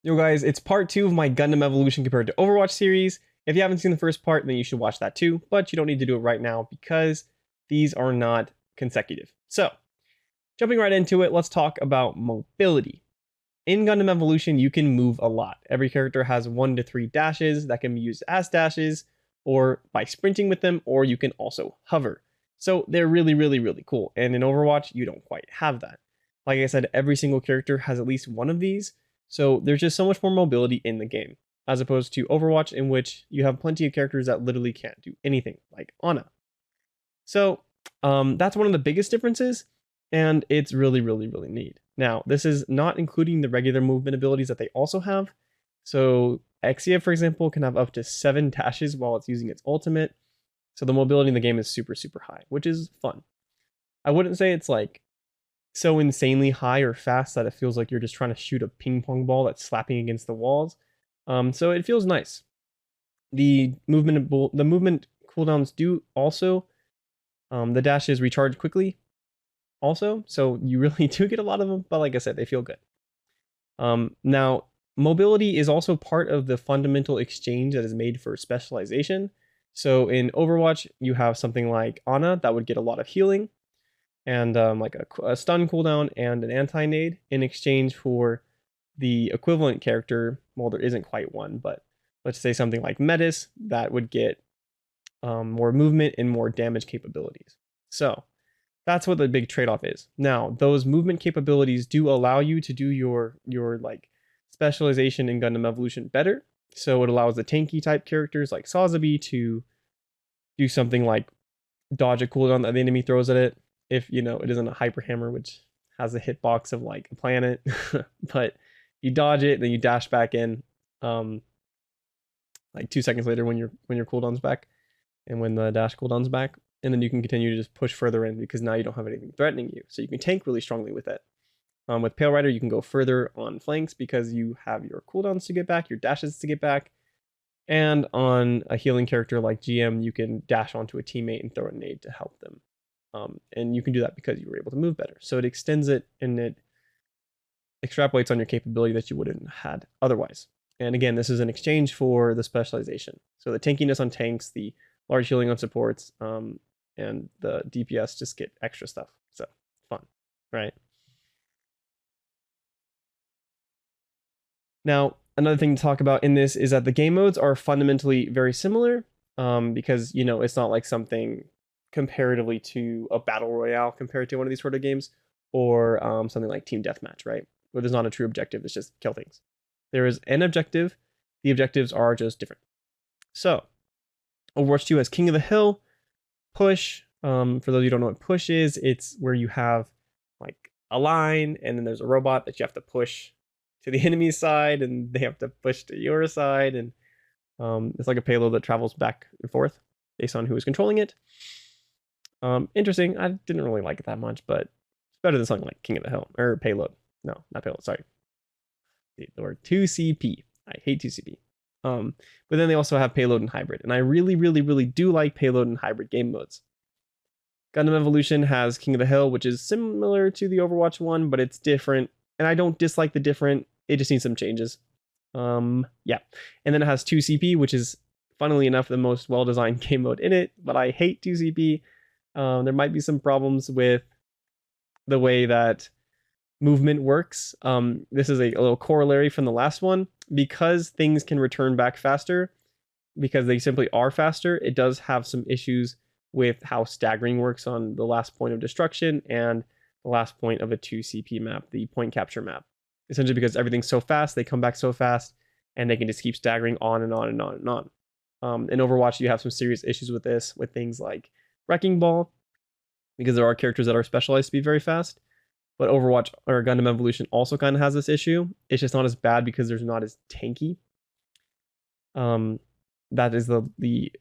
Yo guys, it's part 2 of my Gundam Evolution compared to Overwatch series. If you haven't seen the first part, then you should watch that too, but you don't need to do it right now because these are not consecutive. So, jumping right into it, let's talk about mobility. In Gundam Evolution, you can move a lot. Every character has 1 to 3 dashes that can be used as dashes, or by sprinting with them, or you can also hover. So they're really cool, and in Overwatch, you don't quite have that. Like I said, every single character has at least one of these, so there's just so much more mobility in the game, as opposed to Overwatch, in which you have plenty of characters that literally can't do anything, like Ana. So that's one of the biggest differences, and it's really neat. Now, this is not including the regular movement abilities that they also have. So Exia, for example, can have up to 7 dashes while it's using its ultimate. So the mobility in the game is super high, which is fun. I wouldn't say it's like so insanely high or fast that it feels like you're just trying to shoot a ping pong ball that's slapping against the walls. So it feels nice. The movement cooldowns do also. The dashes recharge quickly also, so you really do get a lot of them, but like I said, they feel good. Now, mobility is also part of the fundamental exchange that is made for specialization. So in Overwatch, you have something like Ana that would get a lot of healing, and like a stun cooldown and an anti-nade in exchange for the equivalent character. Well, there isn't quite one, but let's say something like Metis that would get more movement and more damage capabilities. So that's what the big trade-off is. Now, those movement capabilities do allow you to do your like specialization in Gundam Evolution better. So it allows the tanky type characters like Sazabi to do something like dodge a cooldown that the enemy throws at it, if it isn't a hyper hammer, which has a hitbox of like a planet. But you dodge it, then you dash back in like 2 seconds later when your cooldown's back, and when the dash cooldown's back, and then you can continue to just push further in because now you don't have anything threatening you, so you can tank really strongly with it. With Pale Rider, you can go further on flanks because you have your cooldowns to get back, your dashes to get back, and on a healing character like GM, you can dash onto a teammate and throw a nade to help them. And you can do that because you were able to move better. So it extends it and it extrapolates on your capability that you wouldn't have had otherwise. And again, this is an exchange for the specialization. So the tankiness on tanks, the large healing on supports, and the DPS just get extra stuff. So fun, right? Now, another thing to talk about in this is that the game modes are fundamentally very similar, because it's not like something comparatively to a battle royale compared to one of these sort of games, or something like team deathmatch, right? Where there's not a true objective, it's just kill things. There is an objective. The objectives are just different. So Overwatch 2 has King of the Hill, push. For those of you who don't know what push is, it's where you have like a line and then there's a robot that you have to push to the enemy's side and they have to push to your side, and it's like a payload that travels back and forth based on who is controlling it. Interesting. I didn't really like it that much, but it's better than something like King of the Hill or payload. No, not payload. Sorry, the word 2CP. I hate 2CP. But then they also have payload and hybrid, and I really do like payload and hybrid game modes. Gundam Evolution has King of the Hill, which is similar to the Overwatch one, but it's different, and I don't dislike the different. It just needs some changes. Yeah, and then it has 2CP, which is funnily enough the most well-designed game mode in it, but I hate 2CP. There might be some problems with the way that movement works. This is a little corollary from the last one. Because things can return back faster, because they simply are faster, it does have some issues with how staggering works on the last point of destruction and the last point of a 2CP map, the point capture map. Essentially because everything's so fast, they come back so fast, and they can just keep staggering on and on and on and on. In Overwatch, you have some serious issues with this, with things like Wrecking Ball, because there are characters that are specialized to be very fast. But Overwatch or Gundam Evolution also kind of has this issue. It's just not as bad because there's not as tanky. That is the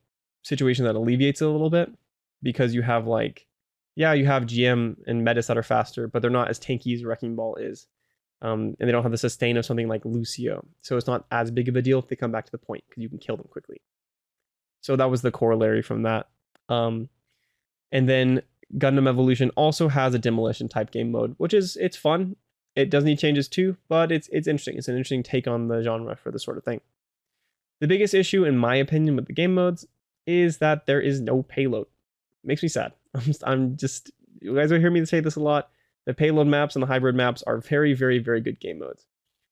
situation that alleviates it a little bit, because you have you have GM and Metis that are faster, but they're not as tanky as Wrecking Ball is. And they don't have the sustain of something like Lucio. So it's not as big of a deal if they come back to the point, because you can kill them quickly. So that was the corollary from that. And then Gundam Evolution also has a demolition type game mode, which it's fun. It does need changes too, but it's interesting. It's an interesting take on the genre for this sort of thing. The biggest issue, in my opinion, with the game modes is that there is no payload. It makes me sad. I'm just, you guys will hear me say this a lot. The payload maps and the hybrid maps are very, very, very good game modes.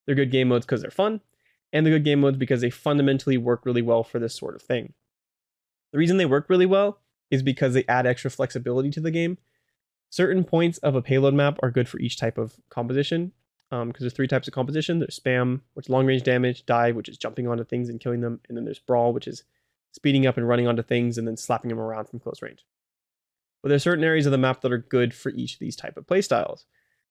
They're good game modes because they're fun, and they're good game modes because they fundamentally work really well for this sort of thing. The reason they work really well is because they add extra flexibility to the game. Certain points of a payload map are good for each type of composition, because there's 3 types of composition. There's spam, which is long range damage, dive, which is jumping onto things and killing them, and then there's brawl, which is speeding up and running onto things and then slapping them around from close range. But there's certain areas of the map that are good for each of these type of playstyles.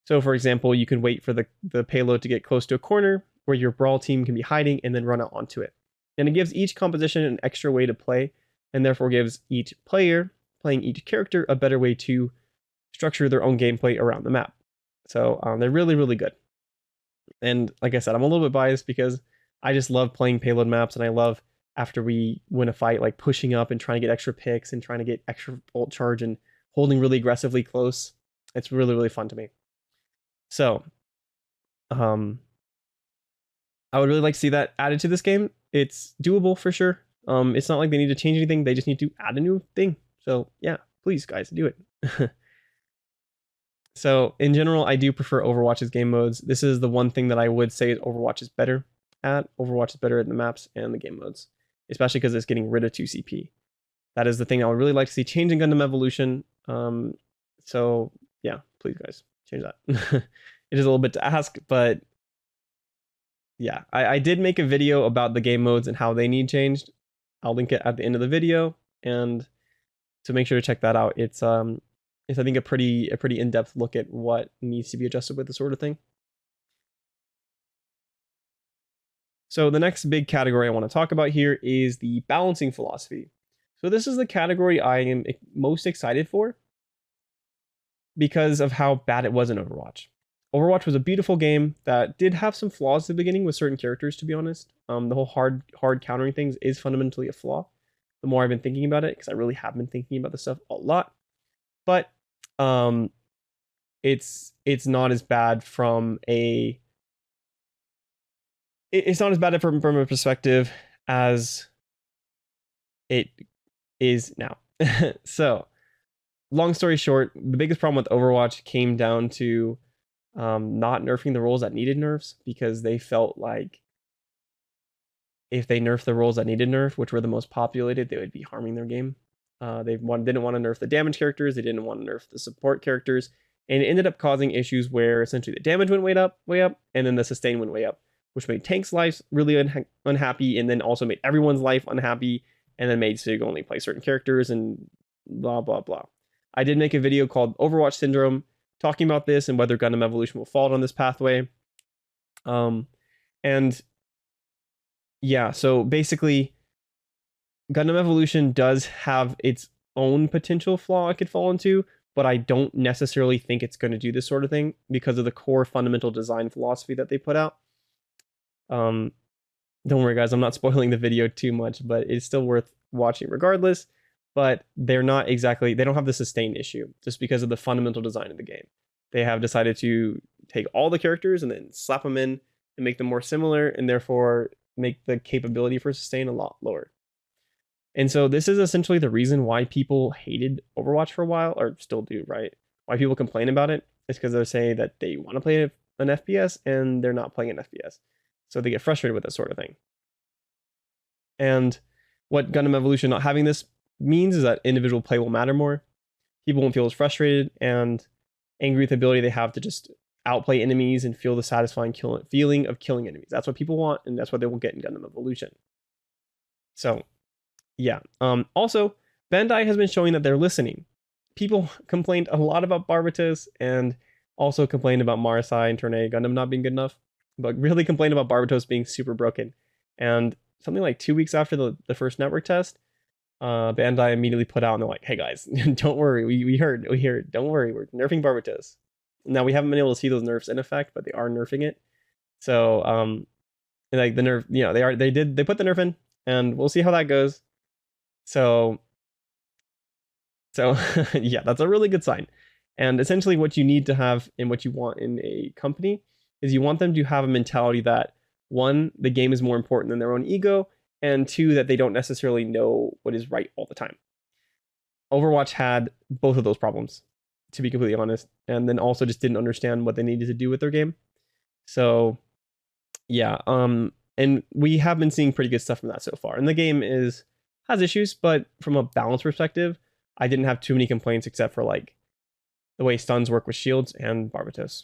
So for example, you can wait for the payload to get close to a corner where your brawl team can be hiding and then run out onto it. And it gives each composition an extra way to play, and therefore gives each player playing each character a better way to structure their own gameplay around the map. So they're really, really good. And like I said, I'm a little bit biased because I just love playing payload maps, and I love after we win a fight, like pushing up and trying to get extra picks and trying to get extra ult charge and holding really aggressively close. It's really, really fun to me. So I would really like to see that added to this game. It's doable for sure. It's not like they need to change anything. They just need to add a new thing. So yeah, please guys, do it. So in general, I do prefer Overwatch's game modes. This is the one thing that I would say Overwatch is better at. Overwatch is better at the maps and the game modes, especially because it's getting rid of 2CP. That is the thing I would really like to see change in Gundam Evolution. So yeah, please guys, change that. It is a little bit to ask, but yeah, I did make a video about the game modes and how they need changed. I'll link it at the end of the video, and so make sure to check that out. It's I think a pretty in-depth look at what needs to be adjusted with this sort of thing. So the next big category I want to talk about here is the balancing philosophy. So this is the category I am most excited for because of how bad it was in Overwatch. Overwatch was a beautiful game that did have some flaws at the beginning with certain characters, to be honest. The whole hard countering things is fundamentally a flaw. The more I've been thinking about it, because I really have been thinking about this stuff a lot. But it's not as bad from a from a perspective as it is now. So long story short, the biggest problem with Overwatch came down to not nerfing the roles that needed nerfs, because they felt like if they nerfed the roles that needed nerf, which were the most populated, they would be harming their game. They didn't want to nerf the damage characters, they didn't want to nerf the support characters, and it ended up causing issues where essentially the damage went way up, and then the sustain went way up, which made tanks' lives really unhappy, and then also made everyone's life unhappy, and then made so you only play certain characters and blah, blah, blah. I did make a video called Overwatch Syndrome talking about this and whether Gundam Evolution will fall on this pathway. And yeah, so basically Gundam Evolution does have its own potential flaw it could fall into, but I don't necessarily think it's going to do this sort of thing because of the core fundamental design philosophy that they put out. Don't worry guys, I'm not spoiling the video too much, but it's still worth watching regardless. But they don't have the sustain issue just because of the fundamental design of the game. They have decided to take all the characters and then slap them in and make them more similar, and therefore make the capability for sustain a lot lower. And so this is essentially the reason why people hated Overwatch for a while, or still do, right? Why people complain about it is because they're saying that they want to play an FPS and they're not playing an FPS. So they get frustrated with this sort of thing. And what Gundam Evolution not having this means is that individual play will matter more. People won't feel as frustrated and angry with the ability they have to just outplay enemies and feel the satisfying feeling of killing enemies. That's what people want, and that's what they will get in Gundam Evolution. So yeah. Also, Bandai has been showing that they're listening. People complained a lot about Barbatos and also complained about Marasai and Tournai Gundam not being good enough, but really complained about Barbatos being super broken. And something like 2 weeks after the first network test, Bandai immediately put out and they're like, hey guys, don't worry, we heard, don't worry, we're nerfing Barbatos. Now we haven't been able to see those nerfs in effect, but they are nerfing it. So like the nerf, they put the nerf in, and we'll see how that goes. So yeah, that's a really good sign. And essentially what you need to have and what you want in a company is you want them to have a mentality that, one, the game is more important than their own ego, and two, that they don't necessarily know what is right all the time. Overwatch had both of those problems, to be completely honest, and then also just didn't understand what they needed to do with their game. So yeah, and we have been seeing pretty good stuff from that so far. And the game has issues, but from a balance perspective, I didn't have too many complaints except for like the way stuns work with shields and Barbatos.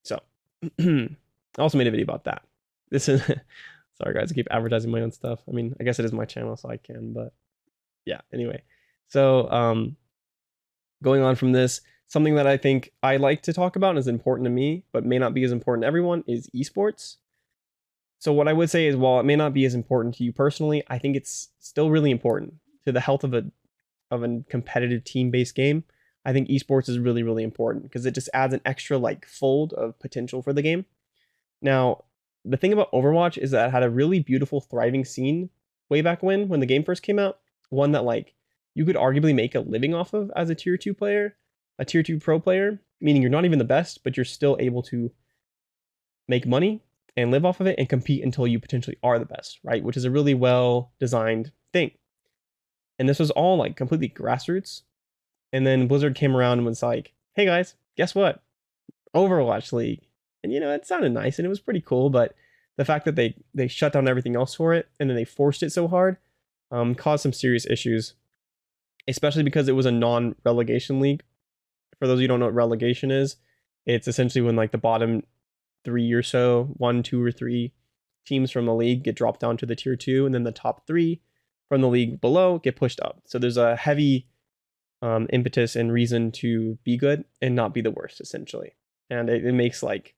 So I also made a video about that. This is sorry guys, I keep advertising my own stuff. I mean, I guess it is my channel, so I can, but yeah, anyway. So going on from this, something that I think I like to talk about and is important to me, but may not be as important to everyone, is esports. So what I would say is, while it may not be as important to you personally, I think it's still really important to the health of a competitive team-based game. I think esports is really, really important because it just adds an extra like fold of potential for the game. Now, the thing about Overwatch is that it had a really beautiful, thriving scene way back when the game first came out. One that like you could arguably make a living off of as a tier 2 player, a tier 2 pro player, meaning you're not even the best, but you're still able to make money and live off of it and compete until you potentially are the best, right? Which is a really well designed thing. And this was all like completely grassroots. And then Blizzard came around and was like, hey guys, guess what? Overwatch League. And you know, it sounded nice and it was pretty cool, but the fact that they shut down everything else for it and then they forced it so hard caused some serious issues, especially because it was a non-relegation league. For those of you who don't know what relegation is, it's essentially when like the bottom 3 or so, 1, 2, or 3 teams from the league get dropped down to the tier 2, and then the top 3 from the league below get pushed up. So there's a heavy impetus and reason to be good and not be the worst, essentially. And it makes like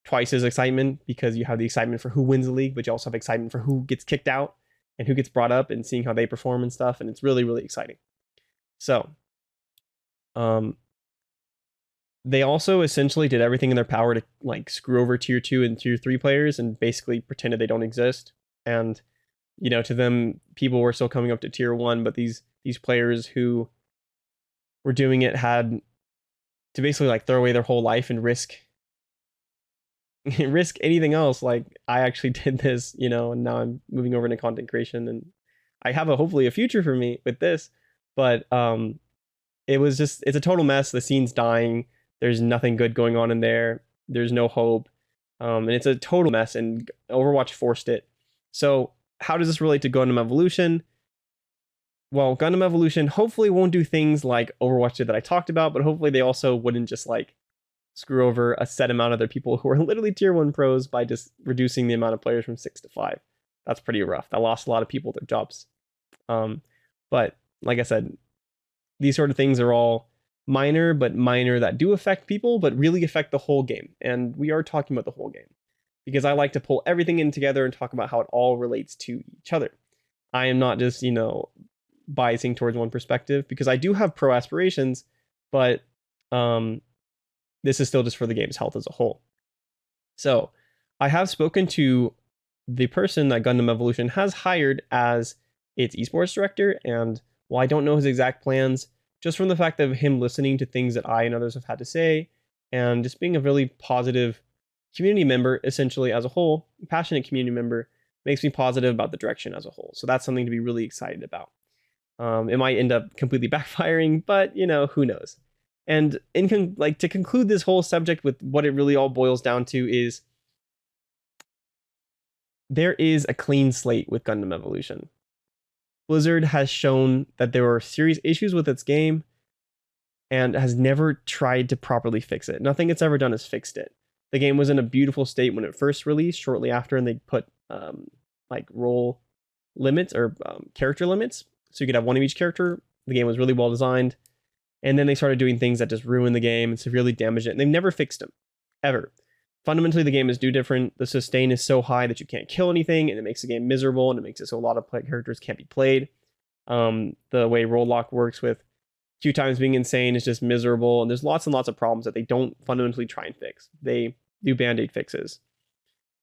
twice as excitement because you have the excitement for who wins the league, but you also have excitement for who gets kicked out and who gets brought up and seeing how they perform and stuff. And it's really, really exciting. So they also essentially did everything in their power to like screw over tier 2 and tier 3 players and basically pretended they don't exist. And, you know, to them, people were still coming up to tier 1, but these players who were doing it had to basically like throw away their whole life and risk anything else. Like, I actually did this, you know, and now I'm moving over into content creation and I have hopefully a future for me with this, but it's a total mess. The scene's dying. There's nothing good going on in there. There's no hope. And it's a total mess, and Overwatch forced it. So how does this relate to Gundam Evolution? Well, Gundam Evolution hopefully won't do things like Overwatch did that I talked about, but hopefully they also wouldn't just like screw over a set amount of their people who are literally tier 1 pros by just reducing the amount of players from 6 to 5. That's pretty rough. That lost a lot of people their jobs. But like I said, these sort of things are all minor that do affect people, but really affect the whole game. And we are talking about the whole game because I like to pull everything in together and talk about how it all relates to each other. I am not just, you know, biasing towards one perspective because I do have pro aspirations, but this is still just for the game's health as a whole. So I have spoken to the person that Gundam Evolution has hired as its esports director, and while I don't know his exact plans, just from the fact of him listening to things that I and others have had to say, and just being a really positive community member, essentially as a whole, passionate community member, makes me positive about the direction as a whole. So that's something to be really excited about. It might end up completely backfiring, but you know, who knows? And to conclude this whole subject with what it really all boils down to is there is a clean slate with Gundam Evolution. Blizzard has shown that there are serious issues with its game and has never tried to properly fix it. Nothing it's ever done has fixed it. The game was in a beautiful state when it first released, shortly after, and they put like role limits or character limits, so you could have one of each character. The game was really well designed, and then they started doing things that just ruined the game and severely damaged it, and they've never fixed them, ever. Fundamentally, the game is different. The sustain is so high that you can't kill anything, and it makes the game miserable, and it makes it so a lot of characters can't be played. The way role lock works with queue times being insane is just miserable, and there's lots and lots of problems that they don't fundamentally try and fix. They do band-aid fixes,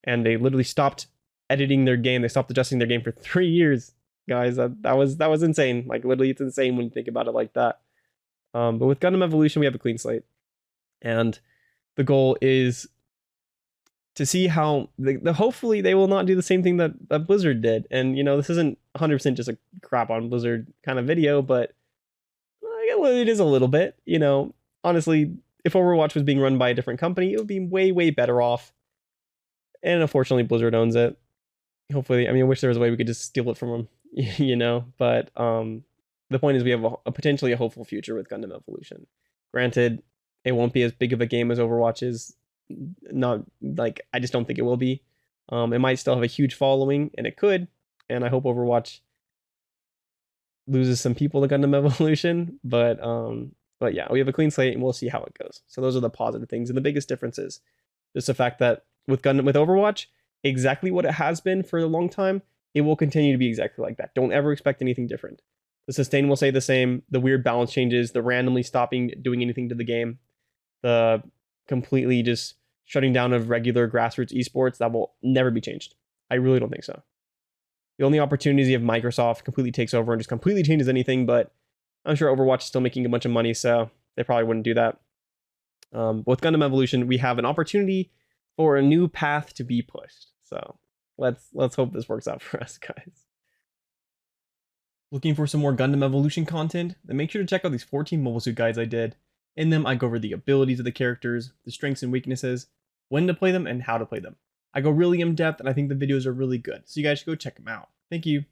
and they literally stopped editing their game. They stopped adjusting their game for 3 years guys. That was insane. Like literally, it's insane when you think about it like that. But with Gundam Evolution, we have a clean slate, and the goal is to see how hopefully they will not do the same thing that Blizzard did. And this isn't 100% just a crap on Blizzard kind of video, but it is a little bit. Honestly, if Overwatch was being run by a different company, it would be way, way better off. And unfortunately, Blizzard owns it. Hopefully, I wish there was a way we could just steal it from them, But the point is, we have a potentially a hopeful future with Gundam Evolution. Granted, it won't be as big of a game as Overwatch is. Not like I just don't think it will be. It might still have a huge following, and it could. And I hope Overwatch loses some people to Gundam Evolution, but yeah, we have a clean slate, and we'll see how it goes. So those are the positive things, and the biggest difference is just the fact that with Overwatch, exactly what it has been for a long time, it will continue to be exactly like that. Don't ever expect anything different. The sustain will stay the same. The weird balance changes, the randomly stopping doing anything to the game, the completely just shutting down of regular grassroots esports, that will never be changed. I really don't think so. The only opportunity if Microsoft completely takes over and just completely changes anything, but I'm sure Overwatch is still making a bunch of money, so they probably wouldn't do that. But with Gundam Evolution, we have an opportunity for a new path to be pushed. So let's hope this works out for us, guys. Looking for some more Gundam Evolution content? Then make sure to check out these 14 mobile suit guides I did. In them, I go over the abilities of the characters, the strengths and weaknesses, when to play them, and how to play them. I go really in depth, and I think the videos are really good, so you guys should go check them out. Thank you.